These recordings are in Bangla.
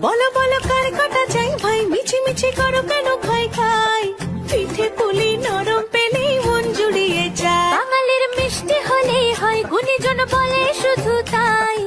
বলো বলো কার কটা চাই ভাই, মিছি মিছি করো কেন খাই খাই, পিঠে পুলি নরম পেলেই মন জুড়িয়ে যায়। বাঙালির মিষ্টি হলেই হয়, গুণীজন বলে শুধু তাই,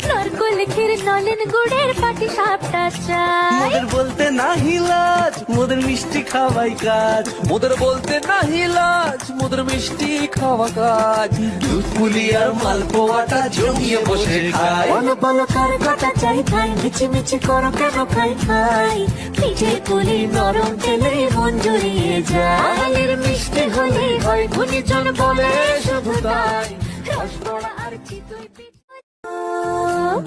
নরকোল ক্ষীর নলেন গুড়ের পাটি সাপটা চাই। মোদের বলতে নাহি লাজ, মোদের মিষ্টি খাওয়াই কাজ। মোদের বলতে নাহি লাজ, মোদের মিষ্টি খাওয়া কাজ। দুধ পুলি আর মালপোয়াটা জমিয়ে বসে খায়। বলো বলো কার কটা চাই ভাই, মিছি মিছি করো কেন খাই খাই, পিঠে পুলি নরম পেলেই মন জুড়িয়ে যায়। বাঙালির মিষ্টি হলেই হয়, গুণীজন বলে শুধু তাই, রসগোল্লা আর চিতই পিঠে।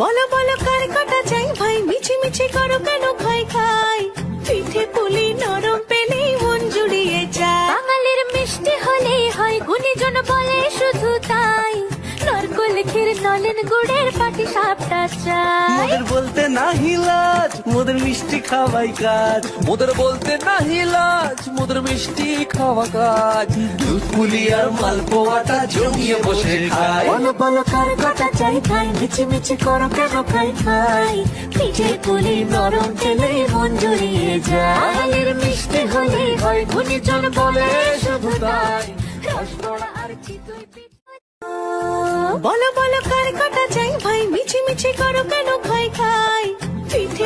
বলো বলো কার কটা চাই ভাই, মিছি মিছি করো কেন খাই খাই, পিঠে পুলি নরম পেলেই মন জুড়িয়ে যায়। বাঙালির মিষ্টি হলেই হয়, গুণীজন বলে শুধু তাই, নরকোল ক্ষীর নলেন গুড়ের পাটি সাপটা চাই। মোদের বলতে নাহি লাজ, মোদের মিষ্টি খাওয়াই কাজ। মোদের বলতে নাহি লাজ, মোদের মিষ্টি খাওয়া কাজ। দুধ পুলি আর মালপোয়াটা জমিয়ে বসে খায়। বলো বলো কার কটা চাই ভাই, মিছি মিছি করো কেন খাই খাই, পিঠে পুলি নরম পেলেই মন জুড়িয়ে যায়। বাঙালির মিষ্টি হলেই হয়, গুণীজন বলে শুধু তাই, রসগোল্লা আর চিতই পিঠে। বলো বলো কার কটা চাই ভাই, মিছি মিছি করো কেন খাই খাই, পিঠে